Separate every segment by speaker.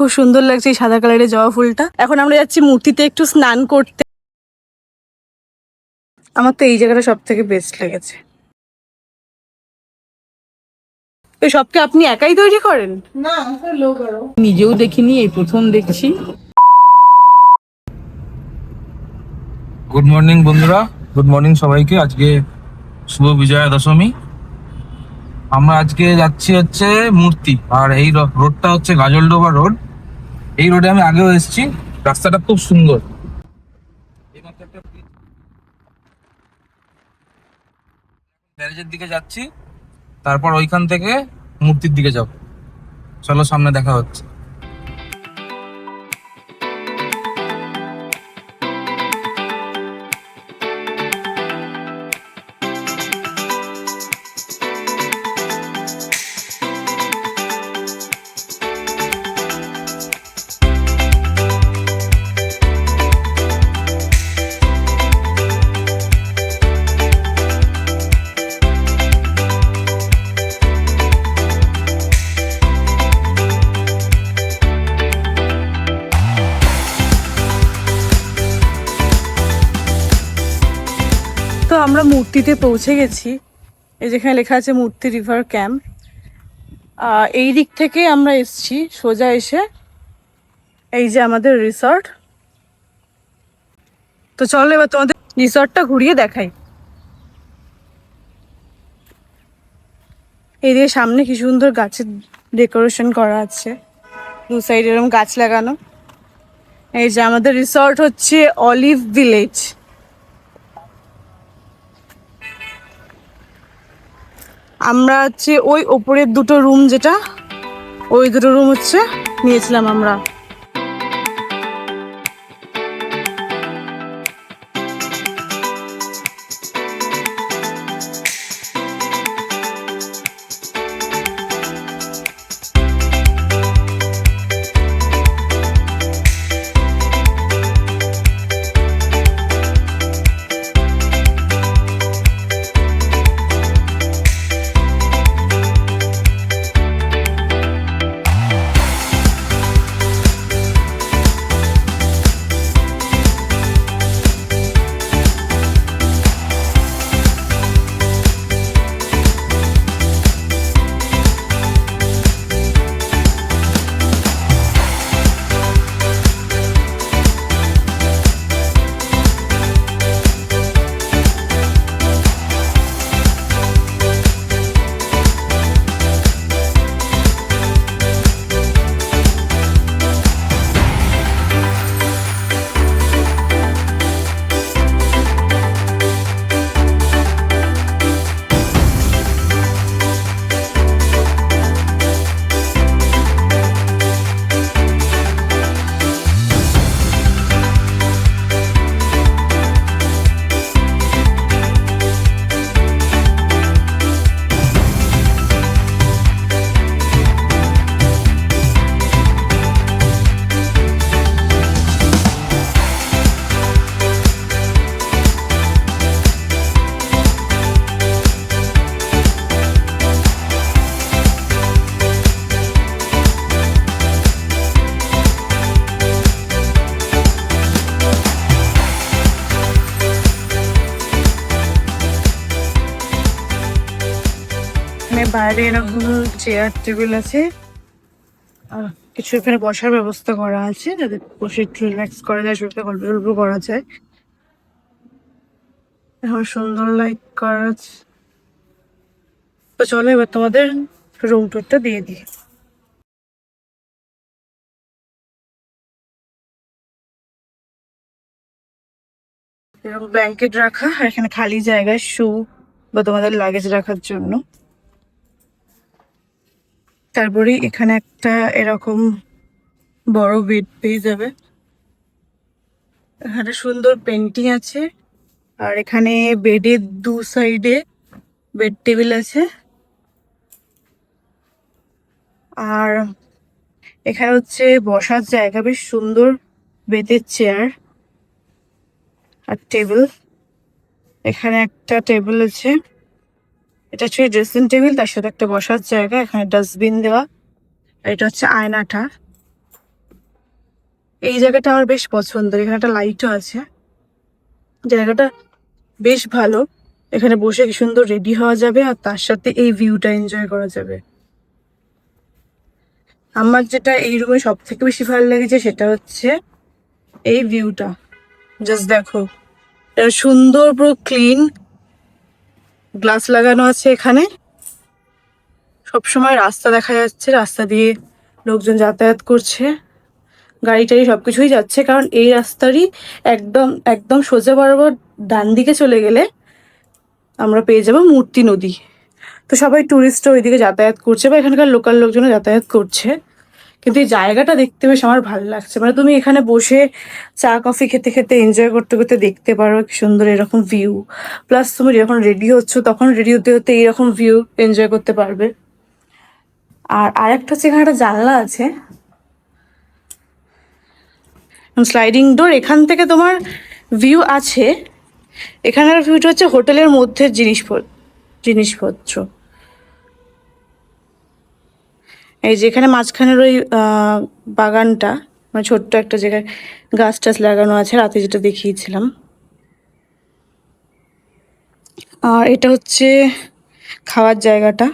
Speaker 1: খুব সুন্দর লাগছে এই সাদা কালারের জবা ফুলটা। এখন আমরা যাচ্ছি মূর্তিতে একটু স্নান করতে। আমার তো এই জায়গাটা সব থেকে বেস্ট লেগেছে। এই সবকে আপনি একাই তৈরি করেন?
Speaker 2: না, লোক আরো নিজেও দেখিনি, এই প্রথম দেখছি।
Speaker 3: গুড মর্নিং বন্ধুরা, গুড মর্নিং সবাইকে। আজকে শুভ বিজয়া দশমী। আমরা আজকে যাচ্ছি হচ্ছে মূর্তি, আর এই রোডটা হচ্ছে গাজলডোবা রোড। এই রোডে আমি আগেও এসেছি, রাস্তাটা খুব সুন্দর। গ্যারেজের দিকে যাচ্ছি, তারপর ওইখান থেকে মূর্তির দিকে যাব। চলো সামনে দেখা হচ্ছে।
Speaker 1: তো আমরা মূর্তিতে পৌঁছে গেছি। এই যেখানে লেখা আছে মূর্তি রিভার ক্যাম্প। এই দিক থেকে আমরা এসছি সোজা এসে এই যে আমাদের রিসর্ট। তো চলো এবার তোমাদের রিসর্টটা ঘুরিয়ে দেখাই। এই দিয়ে সামনে কি সুন্দর গাছের ডেকোরেশন করা আছে, দু সাইড এরকম গাছ লাগানো। এই যে আমাদের রিসর্ট হচ্ছে অলিভ ভিলেজ। আমরা হচ্ছে ওই ওপরের দুটো রুম, যেটা ওই দুটো রুম হচ্ছে নিয়েছিলাম আমরা। বাইরে এরকম চেয়ার টেবিল আছে, আর কিছু এখানে বসার ব্যবস্থা করা আছে, যাতে বসে একটু রিল্যাক্স করা যায়, শরীরটা গল্প টল্প করা যায়। এখন সুন্দর লাইট করা আছে। তো চলো এবার তোমাদের রুম টুরটা দিয়ে দিই। এরকম ব্ল্যাঙ্কেট রাখা, আর এখানে খালি জায়গায় শু বা তোমাদের লাগেজ রাখার জন্য। তারপরে এখানে একটা এরকম বড় বেড পেয়ে যাবে। এখানে সুন্দর পেন্টিং আছে, আর এখানে বেডের দু সাইডে বেড টেবিল আছে। আর এখানে হচ্ছে বসার জায়গা, বেশ সুন্দর বেতের চেয়ার আর টেবিল। এখানে একটা টেবিল আছে, এটা হচ্ছে ড্রেসিং টেবিল, তার সাথে একটা বসার জায়গা, এখানে ডাস্টবিন দেওয়া। আর এটা হচ্ছে আয়নাটা। এই জায়গাটা আমার বেশ পছন্দের, এখানে একটা লাইটও আছে, জায়গাটা বেশ ভালো। এখানে বসে কি সুন্দর রেডি হওয়া যাবে আর তার সাথে এই ভিউটা এনজয় করা যাবে। আমার যেটা এই রুমে সব থেকে বেশি ভালো লেগেছে সেটা হচ্ছে এই ভিউটা। জাস্ট দেখো, এটা সুন্দর পুরো ক্লিন, গ্লাস লাগানো আছে এখানে, সবসময় রাস্তা দেখা যাচ্ছে, রাস্তা দিয়ে লোকজন যাতায়াত করছে, গাড়ি টাড়ি সবকিছুই যাচ্ছে। কারণ এই রাস্তারই একদম একদম সোজা বরাবর ডান দিকে চলে গেলে আমরা পেয়ে যাবো মূর্তি নদী। তো সবাই টুরিস্টরা ওইদিকে যাতায়াত করছে বা এখানকার লোকাল লোকজনও যাতায়াত করছে। কিন্তু এই জায়গাটা দেখতে বেশ আমার ভালো লাগছে, মানে তুমি এখানে বসে চা কফি খেতে খেতে এনজয় করতে করতে দেখতে পারো কি সুন্দর এরকম ভিউ। প্লাস তুমি যখন রেডি হচ্ছ তখন রেডি হতে হতে এইরকম ভিউ এনজয় করতে পারবে। আর আরেকটা হচ্ছে এখানে একটা জানলা আছে, স্লাইডিং ডোর, এখান থেকে তোমার ভিউ আছে। এখানের ভিউটা হচ্ছে হোটেলের মধ্যে জিনিসপত্র। এই যে এখানে মাঝখানের ওই বাগানটা, মানে ছোট্ট একটা জায়গায় গাছ টাছ লাগানো আছে, রাতে যেটা দেখিয়েছিলাম। আর এটা হচ্ছে খাওয়ার জায়গাটা।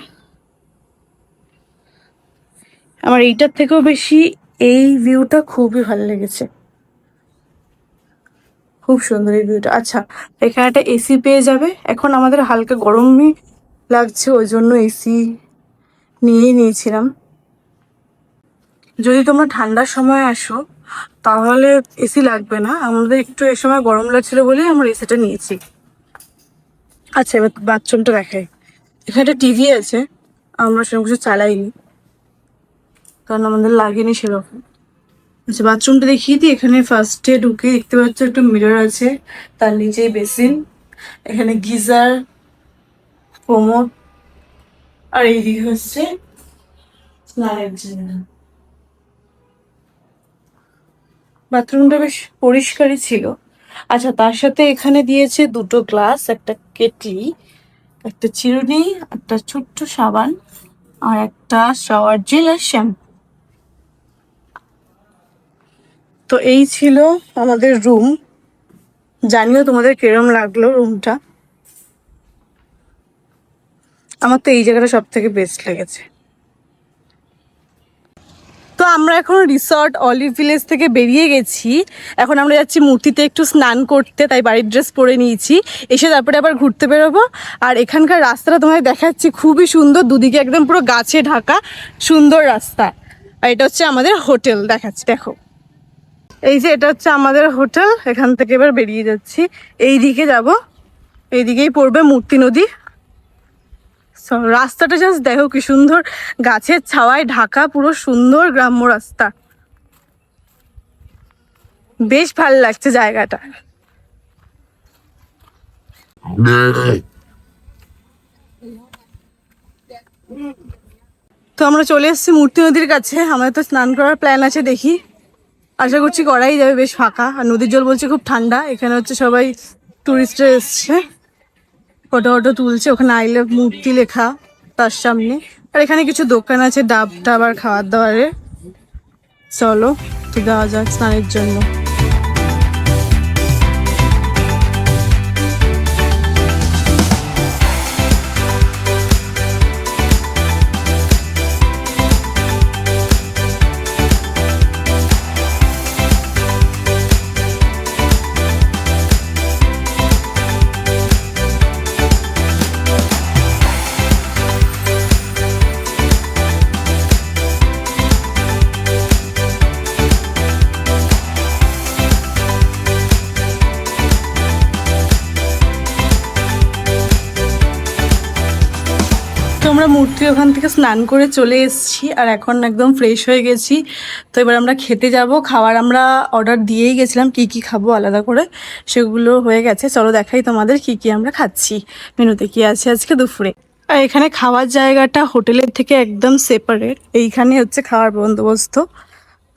Speaker 1: আমার এইটার থেকেও বেশি এই ভিউটা খুবই ভালো লেগেছে, খুব সুন্দর এই ভিউটা। আচ্ছা, এখানে একটা এসি পেয়ে যাবে। এখন আমাদের হালকা গরমই লাগছে, ওই জন্য এসি নিয়েই নিয়েছিলাম। যদি তোমরা ঠান্ডার সময় আসো তাহলে এসি লাগবে না, আমাদের একটু এই সময় গরম লাগছিল বলেই আমরা এসিটা নিয়েছি। আচ্ছা, এবার বাথরুমটা দেখাই। এখানে একটা টিভি আছে, আমরা সেরকম কিছু চালাইনি কারণ আমাদের লাগেনি সেরকম। আচ্ছা, বাথরুমটা দেখিয়ে দিই। এখানে ফার্স্টে ঢুকে দেখতে পাচ্ছ একটা মিরর আছে, তার নিচেই বেসিন, এখানে গিজার, কোমোড, আর এইদিকে হচ্ছে স্নানের জন্য। বাথরুমটা বেশ পরিষ্কারই ছিল। আচ্ছা, তার সাথে এখানে দিয়েছে দুটো গ্লাস, একটা কেটলি, একটা চিরুনি, একটা ছোট্ট সাবান, আর একটা শাওয়ার জেল আর শ্যাম্পু। তো এই ছিল আমাদের রুম। জানিও তোমাদের কিরম লাগলো রুমটা। আমার তো এই জায়গাটা সব থেকে বেস্ট লেগেছে। তো আমরা এখন রিসর্ট অলিভ ভিলেজ থেকে বেরিয়ে গেছি। এখন আমরা যাচ্ছি মূর্তিতে একটু স্নান করতে, তাই বাড়ির ড্রেস পরে নিয়েছি। এসে তারপরে আবার ঘুরতে বেরোবো। আর এখানকার রাস্তাটা তোমায় দেখাচ্ছি, খুবই সুন্দর, দুদিকে একদম পুরো গাছে ঢাকা সুন্দর রাস্তা। আর এটা হচ্ছে আমাদের হোটেল, দেখাচ্ছি দেখো। এই যে এটা হচ্ছে আমাদের হোটেল, এখান থেকে এবার বেরিয়ে যাচ্ছি। এই দিকে যাব, এইদিকেই পড়বে মূর্তি নদী। রাস্তাটা জাস্ট দেখো কি সুন্দর, গাছের ছাওয়ায় ঢাকা, পুরো সুন্দর গ্রাম্য রাস্তা, বেশ ভালো লাগছে জায়গাটা। তো আমরা চলে এসেছি মূর্তি নদীর কাছে। আমাদের তো স্নান করার প্ল্যান আছে, দেখি, আশা করছি করাই যাবে। বেশ ফাঁকা, আর নদীর জল বলছে খুব ঠান্ডা। এখানে হচ্ছে সবাই টুরিস্টরা এসছে, ফটো ফটো তুলছে, ওখানে আই লাভ মূর্তি লেখা তার সামনে। আর এখানে কিছু দোকান আছে ডাব টাব আর খাবার দাবারের। চলো তো যাওয়া যাক স্নানের জন্য। আমরা মূর্তি ওখান থেকে স্নান করে চলে এসেছি, আর এখন একদম ফ্রেশ হয়ে গেছি। তো এবার আমরা খেতে যাব। খাবার আমরা অর্ডার দিয়েই গেছিলাম, কি কি খাবো আলাদা করে, সেগুলো হয়ে গেছে। চলো দেখাই তোমাদের কি কি আমরা খাচ্ছি, মেনুতে কি আছে আজকে দুপুরে। আর এখানে খাওয়ার জায়গাটা হোটেলের থেকে একদম সেপারেট, এইখানে হচ্ছে খাওয়ার বন্দোবস্ত।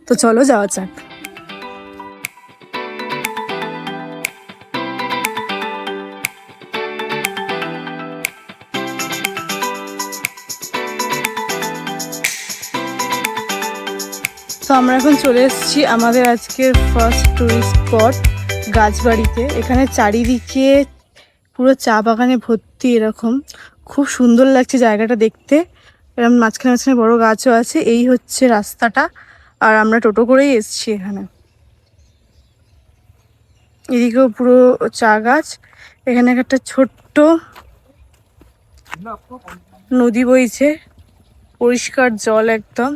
Speaker 1: তো চলো যাওয়া যাক। তো আমরা এখন চলে এসেছি আমাদের আজকের ফার্স্ট টুরিস্ট স্পট গাছবাড়িতে। এখানে চারিদিকে পুরো চা বাগানে ভর্তি, এরকম খুব সুন্দর লাগছে জায়গাটা দেখতে। এরকম মাঝখানে মাঝখানে বড় গাছও আছে। এই হচ্ছে রাস্তাটা, আর আমরা টোটো করেই এসেছি এখানে। এদিকেও পুরো চা গাছ। এখানে একটা ছোট্ট নদী বইছে, পরিষ্কার জল একদম।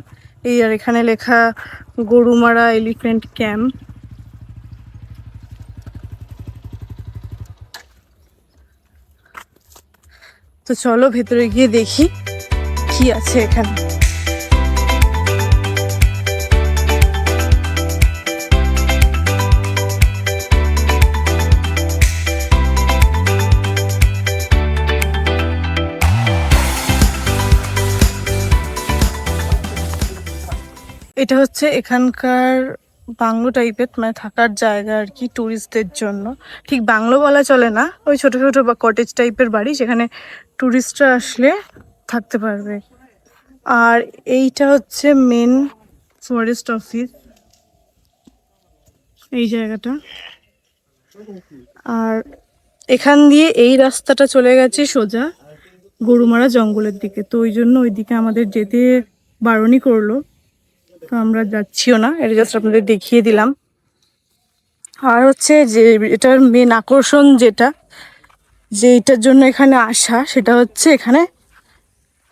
Speaker 1: এই আর এখানে লেখা গরুমারা এলিফ্যান্ট ক্যাম্প। তো চলো ভেতরে গিয়ে দেখি কি আছে এখানে। এটা হচ্ছে এখানকার বাংলো টাইপের, মানে থাকার জায়গা আর কি, ট্যুরিস্টদের জন্য। ঠিক বাংলো বলা চলে না, ওই ছোট ছোট বা কটেজ টাইপের বাড়ি, যেখানে ট্যুরিস্টরা আসলে থাকতে পারবে। আর এইটা হচ্ছে মেন ফরেস্ট অফিস, এই জায়গাটা। আর এখান দিয়ে এই রাস্তাটা চলে গেছে সোজা গরুমারা জঙ্গলের দিকে। তো ওই জন্য ওইদিকে আমাদের যেতে বারণই করলো, তো আমরা যাচ্ছিও না। এটা জাস্ট আপনাদের দেখিয়ে দিলাম। আর হচ্ছে যে এটার মেন আকর্ষণ যেটা, যে এটার জন্য এখানে আসা, সেটা হচ্ছে এখানে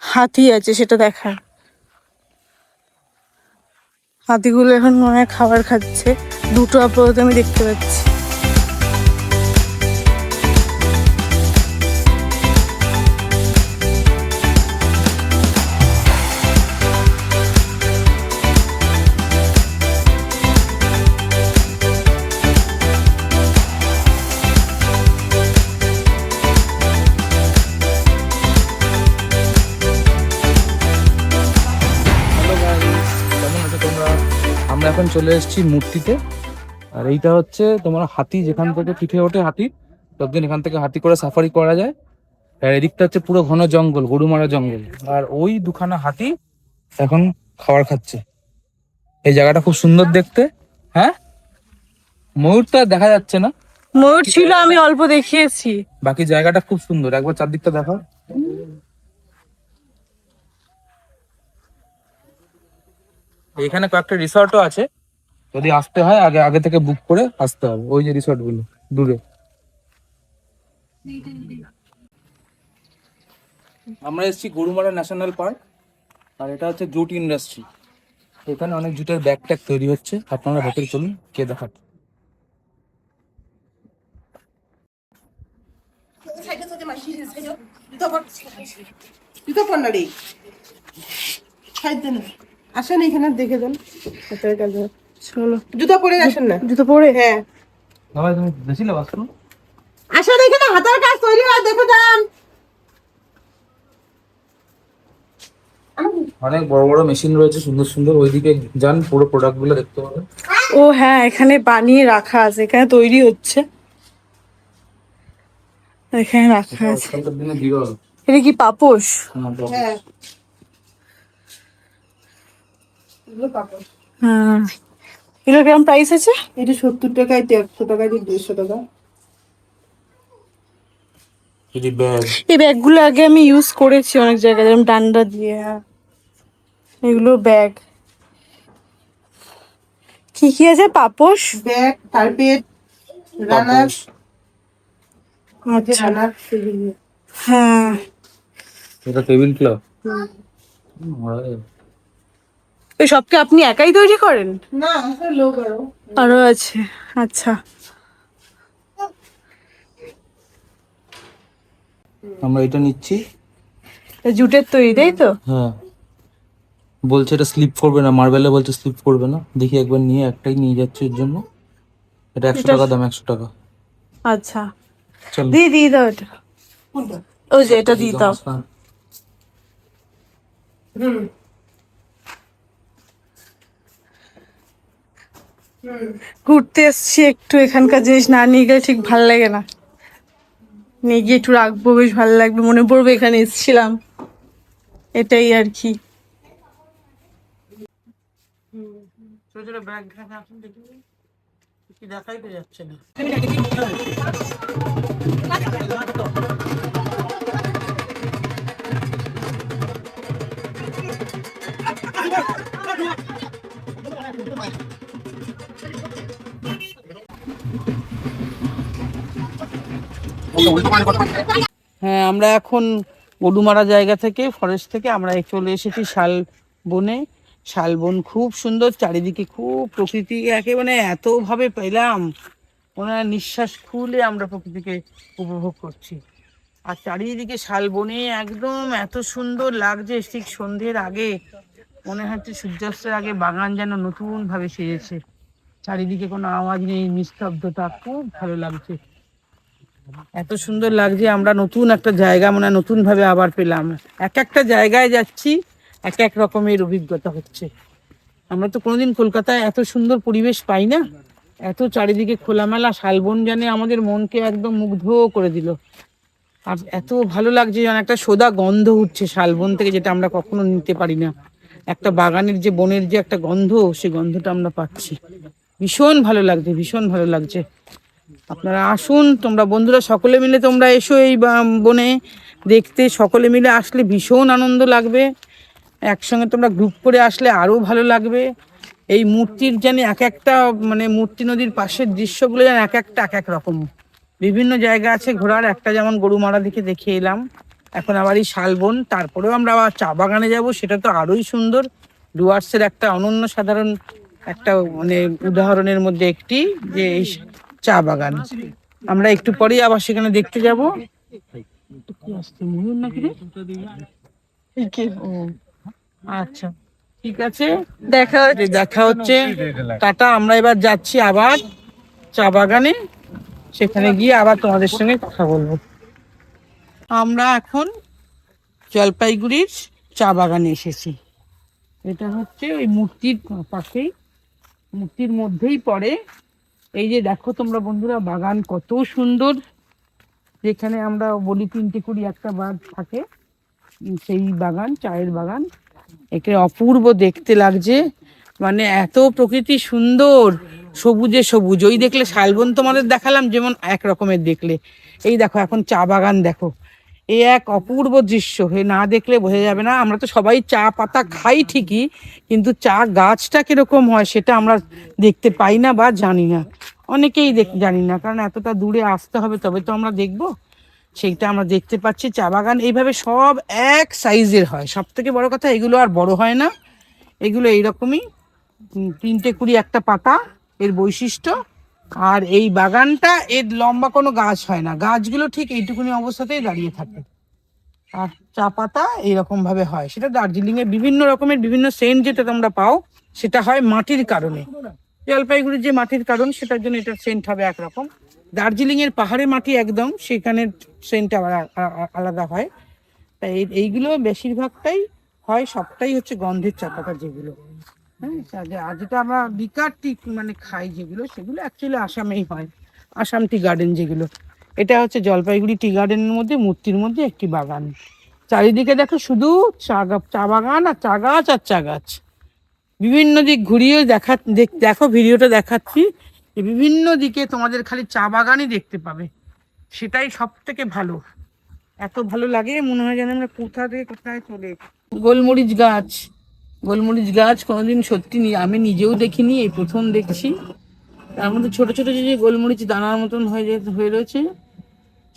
Speaker 1: হাতি আছে সেটা দেখার। হাতিগুলো এখন মনে হয় খাবার খাচ্ছে, দুটো আপাতত আমি দেখতে পাচ্ছি।
Speaker 3: কেমন আছো তোমরা? আমরা এখন চলে এসেছি মূর্তিতে। আর এইটা হচ্ছে তোমার হাতি, যেখান থেকে পিঠে ওঠে হাতি, ততদিন এখান থেকে হাতি করে সাফারি করা যায়। আর এদিকটা হচ্ছে পুরো ঘন জঙ্গল, গরুমারা জঙ্গল। আর ওই দুখানা হাতি এখন খাবার খাচ্ছে। এই জায়গাটা খুব সুন্দর দেখতে। হ্যাঁ, ময়ূরটা দেখা যাচ্ছে না,
Speaker 1: ময়ূর ছিল, আমি অল্প দেখিয়েছি।
Speaker 3: বাকি জায়গাটা খুব সুন্দর। একবার চারদিকটা দেখো। এখানে কয়েকটা রিসর্টও আছে, যদি আসতে হয় আগে আগে থেকে বুক করে আসতে হবে। ওই যে রিসর্ট গুলো দূরে। আমরা এসেছি গরুমারা ন্যাশনাল পার্ক, আর এটা হচ্ছে জুট ইন্ডাস্ট্রি। এখানে অনেক জুটের ব্যাগ ট্যাগ তৈরি হচ্ছে। আপনারা ভেতরে চলুন, কে দেখাচ্ছে।
Speaker 2: আসেন এখানে দেখে যান।
Speaker 1: চলো
Speaker 2: জুতা পরে আসেন না।
Speaker 1: জুতো পরে।
Speaker 2: হ্যাঁ
Speaker 3: বাবা তুমি বেশি লাভ আসছো।
Speaker 2: আসেন, এখানে হাতের কাজ তৈরি হয়, দেখে যান।
Speaker 3: অনেক বড় বড় মেশিন রয়েছে, সুন্দর সুন্দর। ওইদিকে যান, পুরো প্রোডাক্ট গুলো দেখতে পাবেন।
Speaker 1: ও হ্যাঁ, এখানে বানিয়ে রাখা আছে, এখানে তৈরি হচ্ছে, এখানে রাখা আছে।
Speaker 3: আজকালকার দিনে বিরল।
Speaker 1: এটা কি পাপোশ?
Speaker 2: হ্যাঁ
Speaker 1: হ্যাঁ। এগুলো কেমন প্রাইস আছে?
Speaker 2: এটা 70 টাকায়, 150 টাকায়, 150 টাকা।
Speaker 3: এই ব্যাগ,
Speaker 1: এই ব্যাগগুলো আগে আমি ইউজ করেছি অনেক জায়গায়, যেরকম ডান্ডা দিয়ে। হ্যাঁ, এগুলো ব্যাগ। কি কি আছে? পাপোশ,
Speaker 2: ব্যাগ, কার্পেট, রানার,
Speaker 1: আচ্ছা।
Speaker 2: রানার।
Speaker 1: হ্যাঁ,
Speaker 3: এটা টেবিল ক্লথ।
Speaker 1: এই সবকে আপনি একাই তৈরি করেন?
Speaker 2: না আসলে লোক আরো।
Speaker 1: আরো আছে, আচ্ছা।
Speaker 3: আমরা এটা নিচ্ছি।
Speaker 1: জুটের তৈরি, তাই তো?
Speaker 3: হ্যাঁ, বলছে এটা স্লিপ করবে না, মার্বেলে বলছে স্লিপ করবে না। দেখি একবার নিয়ে, একটাই নিয়ে যাচ্ছে এর জন্য। এটা 100 টাকা দাম, 100 টাকা।
Speaker 1: আচ্ছা,
Speaker 3: চল
Speaker 1: দিয়ে দাও এটা।
Speaker 2: কোনটা?
Speaker 1: ওই যে এটা দিয়ে দাও।
Speaker 2: হুম
Speaker 1: ঘুরতে এসছি একটু, এখানকার জিনিস না নিয়ে গেলে ঠিক ভাল লাগে না। নিয়ে গিয়ে একটু রাখবো, বেশ ভালো লাগবে, মনে পড়বে এখানে এসেছিলাম, এটাই আর কি।
Speaker 2: ছোট ছোট ব্যাগ আসুন দেখি, কি দেখাই তো যাচ্ছে না। হ্যাঁ, আমরা এখন গরুমারা জায়গা থেকে, ফরেস্ট থেকে আমরা চলে এসেছি শালবনে। শালবন খুব সুন্দর, চারিদিকে খুব প্রকৃতি একেবারে এতভাবে পেলাম, ওনার নিঃশ্বাস খুলে আমরা প্রকৃতিকে উপভোগ করছি। আর চারিদিকে শালবনে একদম এত সুন্দর লাগছে, ঠিক সন্ধ্যের আগে মনে হচ্ছে সূর্যাস্তের আগে বাগান যেন নতুন ভাবে সেজেছে। চারিদিকে কোনো আওয়াজ নেই, নিস্তব্ধতা, খুব ভালো লাগছে, এত সুন্দর লাগছে। আমরা নতুন একটা জায়গা মনে হয় নতুন ভাবে আবার পেলাম। এক একটা জায়গায় যাচ্ছি, এক এক রকমের অভিজ্ঞতা হচ্ছে। আমরা তো কোনোদিন কলকাতায় এত সুন্দর পরিবেশ পাই না, এত চারিদিকে খোলামেলা। শালবন জানে আমাদের মনকে একদম মুগ্ধ করে দিল। আর এত ভালো লাগছে, যেন একটা সোদা গন্ধ উঠছে শালবন থেকে, যেটা আমরা কখনো নিতে পারি না। একটা বাগানের যে বনের যে একটা গন্ধ, সেই গন্ধটা আমরা পাচ্ছি। ভীষণ ভালো লাগছে, ভীষণ ভালো লাগছে। আপনারা আসুন, তোমরা বন্ধুরা সকলে মিলে তোমরা এসো এই বনে দেখতে। সকলে মিলে আসলে ভীষণ আনন্দ লাগবে, একসঙ্গে তোমরা গ্রুপ করে আসলে আরও ভালো লাগবে। এই মূর্তির যেন এক একটা মানে মূর্তি নদীর পাশের দৃশ্যগুলো যেন এক একটা এক এক রকম। বিভিন্ন জায়গা আছে ঘোরার, একটা যেমন গরুমারা দিকে দেখে এলাম, এখন আবার এই শালবন, তারপরেও আমরা আবার চা বাগানে যাব, সেটা তো আরোই সুন্দর। ডুয়ার্সের একটা অনন্য সাধারণ একটা মানে উদাহরণের মধ্যে একটি, যে এই চা বাগান। আমরা একটু পরেই আবার সেখানে দেখতে যাব। ময়ূর নাকি রে? ও আচ্ছা, ঠিক আছে, দেখা হচ্ছে, টাটা। আমরা এবার যাচ্ছি আবার চা বাগানে, সেখানে গিয়ে আবার তোমাদের সঙ্গে কথা বলবো। আমরা এখন জলপাইগুড়ির চা বাগানে এসেছি। এটা হচ্ছে ওই মূর্তির পাশেই, মূর্তির মধ্যেই পড়ে। এই যে দেখো তোমরা বন্ধুরা, বাগান কত সুন্দর। যেখানে আমরা বলি 3টে কুড়ি একটা বাদ থাকে, সেই বাগান, চায়ের বাগান। একে অপূর্ব দেখতে লাগছে, মানে এত প্রকৃতি সুন্দর, সবুজে সবুজ। ওই দেখলে শালবন তোমাদের দেখালাম যেমন এক রকমের দেখলে, এই দেখো এখন চা বাগান দেখো, এ এক অপূর্ব দৃশ্য। হে না দেখলে বোঝা যাবে না। আমরা তো সবাই চা পাতা খাই ঠিকই, কিন্তু চা গাছটা কিরকম হয় সেটা আমরা দেখতে পাই না বা জানি না। অনেকেই জানি না, কারণ এতটা দূরে আসতে হবে তবে তো আমরা দেখবো। সেইটা আমরা দেখতে পাচ্ছি। চা বাগান এইভাবে সব এক সাইজের হয়। সব থেকে বড় কথা, এগুলো আর বড় হয় না, এগুলো এইরকমই 3টে কুড়ি একটা পাতা এর বৈশিষ্ট্য। আর এই বাগানটা এর লম্বা কোনো গাছ হয় না, গাছগুলো ঠিক এইটুকুনি অবস্থাতেই দাঁড়িয়ে থাকে। আর চা পাতা এইরকম ভাবে হয়। সেটা দার্জিলিং এর বিভিন্ন রকমের বিভিন্ন সেন্ট যেটা তোমরা পাও, সেটা হয় মাটির কারণে। জলপাইগুড়ির যে মাটির কারণ, সেটার জন্য এটার সেন্ট হবে একরকম। দার্জিলিং এর পাহাড়ে মাটি একদম, সেখানের সেন্ট আবার আলাদা হয়। তাই এইগুলো বেশিরভাগটাই হয়, সবটাই হচ্ছে গন্ধের চা পাতা যেগুলো। হ্যাঁ, আর যেটা আমরা লিকার টি মানে খাই যেগুলো, সেগুলো অ্যাকচুয়ালি আসামেই হয়, আসাম টি গার্ডেন যেগুলো। এটা হচ্ছে জলপাইগুড়ি টি গার্ডেনের মধ্যে, মূর্তির মধ্যে একটি বাগান। চারিদিকে দেখো শুধু চা বাগান আর চা গাছ আর চা গাছ। বিভিন্ন দিক ঘুরিয়ে দেখো, ভিডিওটা দেখাচ্ছি, যে বিভিন্ন দিকে তোমাদের খালি চা বাগানই দেখতে পাবে। সেটাই সব থেকে ভালো। এত ভালো লাগে, মনে হয় যেন আমরা কোথা থেকে কোথায় চলে। গোলমরিচ গাছ, গোলমরিচ গাছ কোনোদিন সত্যি আমি নিজেও দেখিনি, এই প্রথম দেখছি। তার মধ্যে ছোট ছোট যে গোলমরিচ দানার মতন হয়ে রয়েছে,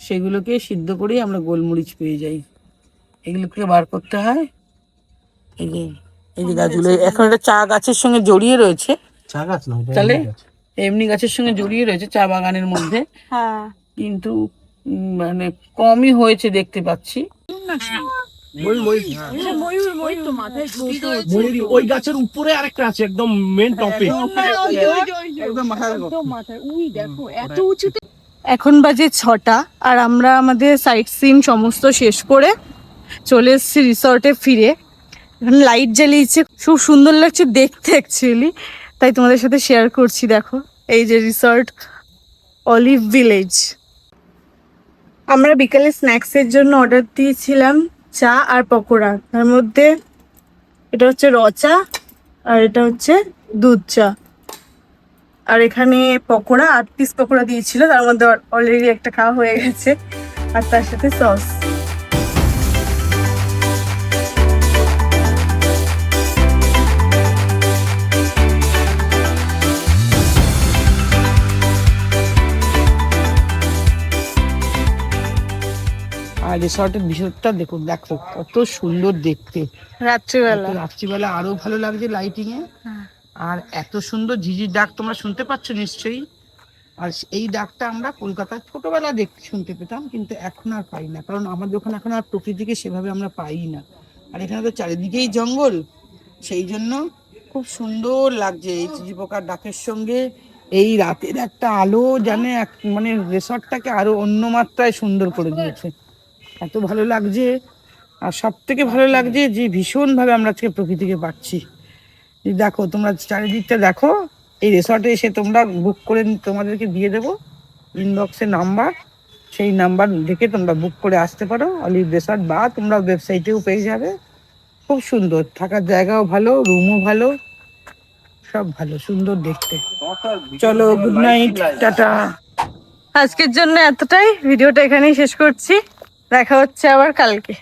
Speaker 2: সেগুলোকে সিদ্ধ করেই আমরা গোলমরিচ পেয়ে যাই। এগুলোকে বার করতে হয়। এই যে গাছগুলো এখন একটা চা গাছের সঙ্গে জড়িয়ে রয়েছে।
Speaker 3: চা গাছ না,
Speaker 2: তাহলে এমনি গাছের সঙ্গে জড়িয়ে রয়েছে চা বাগানের মধ্যে।
Speaker 1: হ্যাঁ,
Speaker 2: কিন্তু মানে কমই হয়েছে দেখতে পাচ্ছি।
Speaker 3: ওই গাছের উপরে আরেকটা আছে, একদম মেন টপে।
Speaker 1: এখন বাজে 6টা, আর আমরা আমাদের সাইট সিন সমস্ত শেষ করে চলে এসেছি রিসর্টে ফিরে। এখানে লাইট জ্বালিয়েছে, খুব সুন্দর লাগছে দেখতে অ্যাকচুয়ালি, তাই তোমাদের সাথে শেয়ার করছি। দেখো এই যে রিসর্ট অলিভ ভিলেজ। আমরা বিকালে স্ন্যাক্সের জন্য অর্ডার দিয়েছিলাম চা আর পকোড়া। তার মধ্যে এটা হচ্ছে র চা, আর এটা হচ্ছে দুধ চা। আর এখানে পকোড়া, 8 পিস পকোড়া দিয়েছিল, তার মধ্যে অলরেডি একটা খাওয়া হয়ে গেছে, আর তার সাথে সস।
Speaker 2: আর রিসর্টের ভিতরটা দেখুন, দেখো কত সুন্দর দেখতে।
Speaker 1: রাত্রিবেলা
Speaker 2: রাত্রিবেলা আরো ভালো লাগছে লাইটিং এ। আর এত সুন্দর ঝিঝির ডাক তোমরা শুনতে পাচ্ছ নিশ্চয়ই। আর এই ডাকটা আমরা কলকাতায় ছোটবেলা শুনতে পেতাম, কিন্তু এখন আর পাই না, কারণ আমাদের ওখানে এখন আর প্রকৃতিকে সেভাবে আমরা পাই না। আর এখানে তো চারিদিকেই জঙ্গল, সেই জন্য খুব সুন্দর লাগছে এই ঝিঝি পোকার ডাকের সঙ্গে এই রাতের একটা আলো, জানে মানে রিসর্টটাকে আরো অন্য মাত্রায় সুন্দর করে দিয়েছে। এত ভালো লাগছে। আর সব থেকে ভালো লাগছে যে ভীষণ ভাবে আমরা আজকে প্রকৃতিকে পাচ্ছি। দেখো তোমরা চারিদিকটা দেখো, এই রিসর্টে এসে তোমরা বুক করে, তোমাদেরকে দিয়ে দেবো ইনবক্সে নাম্বার, সেই নাম্বার দেখে তোমরা বুক করে আসতে পারো অলিভ রিসর্ট, বা তোমরা ওয়েবসাইটেও পেয়ে যাবে। খুব সুন্দর, থাকার জায়গাও ভালো, রুমও ভালো, সব ভালো, সুন্দর দেখতে। চলো, গুড নাইট, টাটা।
Speaker 1: আজকের জন্য এতটাই, ভিডিওটা এখানেই শেষ করছি, দেখা হচ্ছে আবার কালকে।